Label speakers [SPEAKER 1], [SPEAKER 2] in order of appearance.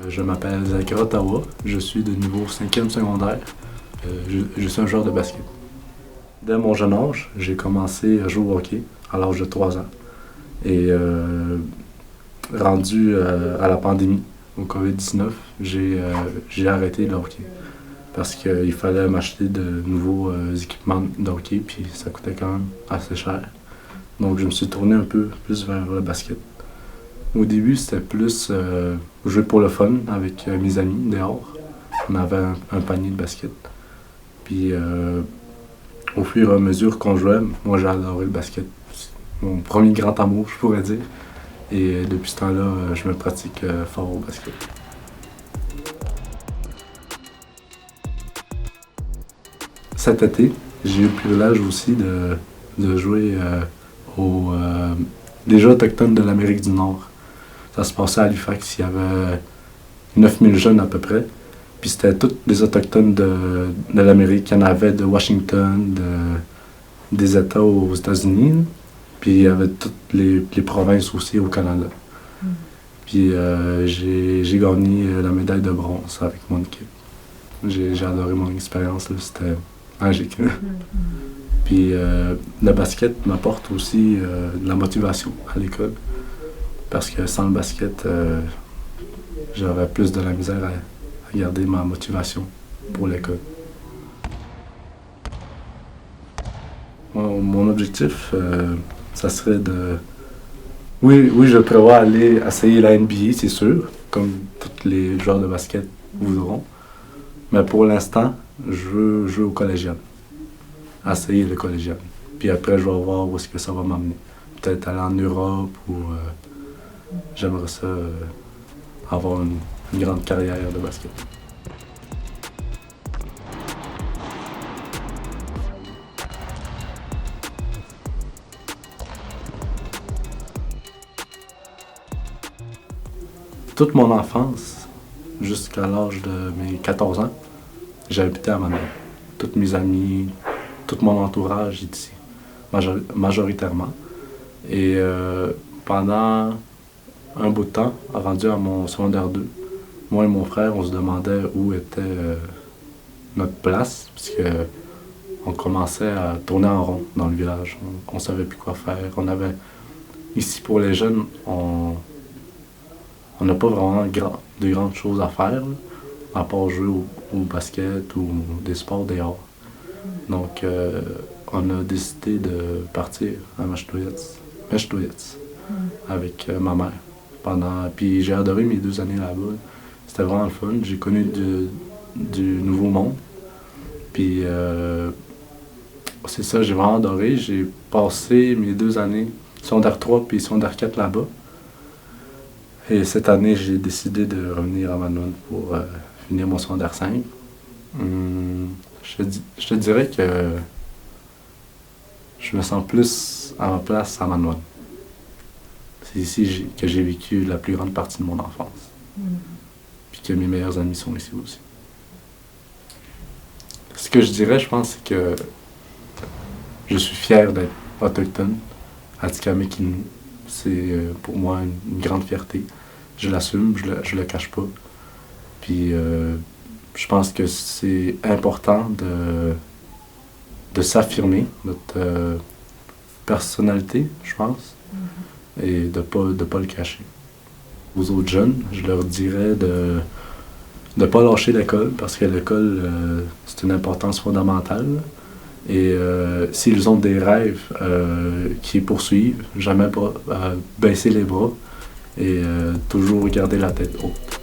[SPEAKER 1] Je m'appelle Zachary Ottawa, je suis de niveau 5e secondaire. Je suis un joueur de basket. Dès mon jeune âge, j'ai commencé à jouer au hockey à l'âge de 3 ans. Et rendu à la pandémie, au COVID-19, j'ai arrêté le hockey. Parce qu'il fallait m'acheter de nouveaux équipements de hockey, puis ça coûtait quand même assez cher. Donc je me suis tourné un peu plus vers le basket. Au début, c'était plus jouer pour le fun avec mes amis dehors. On avait un panier de basket. Puis au fur et à mesure qu'on jouait, moi j'ai adoré le basket. C'est mon premier grand amour, je pourrais dire. Et depuis ce temps-là, je me pratique fort au basket. Cet été, j'ai eu le privilège aussi de jouer aux des Jeux autochtones de l'Amérique du Nord. Ça se passait à Halifax, il y avait 9000 jeunes à peu près. Puis c'était tous les Autochtones de l'Amérique. Il y en avait de Washington, des États aux États-Unis. Puis il y avait toutes les provinces aussi au Canada. Puis j'ai gagné la médaille de bronze avec mon équipe. J'ai adoré mon expérience, là, c'était magique. Puis le basket m'apporte aussi de la motivation à l'école. Parce que sans le basket, j'aurais plus de la misère à garder ma motivation pour l'école. Mon objectif, ça serait de... Oui, je prévois aller essayer la NBA, c'est sûr, comme tous les joueurs de basket voudront. Mais pour l'instant, je veux jouer au collégial. Essayer le collégial. Puis après, je vais voir où est-ce que ça va m'amener. Peut-être aller en Europe ou... j'aimerais ça avoir une grande carrière de basket. Toute mon enfance, jusqu'à l'âge de mes 14 ans, j'ai habité à Manon. Tous mes amis, tout mon entourage est ici, majoritairement. Et pendant un bout de temps, rendu à mon secondaire 2, moi et mon frère, on se demandait où était notre place, puisque on commençait à tourner en rond dans le village. On savait plus quoi faire. Ici, pour les jeunes, on n'a pas vraiment de grandes choses à faire, là, à part jouer au basket ou des sports dehors. Donc, on a décidé de partir à Meshtouyetz avec ma mère. Puis j'ai adoré mes 2 années là-bas. C'était vraiment le fun. J'ai connu du nouveau monde. Puis c'est ça, j'ai vraiment adoré. J'ai passé mes 2 années, secondaire 3 puis secondaire 4 là-bas. Et cette année, j'ai décidé de revenir à Manon pour finir mon secondaire 5. Je te dirais que je me sens plus à ma place à Manon. C'est ici que j'ai vécu la plus grande partie de mon enfance. Puis que mes meilleurs amis sont ici aussi. Ce que je dirais, je pense, c'est que je suis fier d'être autochtone, Atikamekw. C'est pour moi une grande fierté. Je l'assume, je le cache pas. Puis je pense que c'est important de s'affirmer, notre personnalité, je pense, et de pas le cacher. Aux autres jeunes, je leur dirais de ne pas lâcher l'école, parce que l'école, c'est une importance fondamentale. Et s'ils ont des rêves qui poursuivent, jamais baisser les bras et toujours garder la tête haute.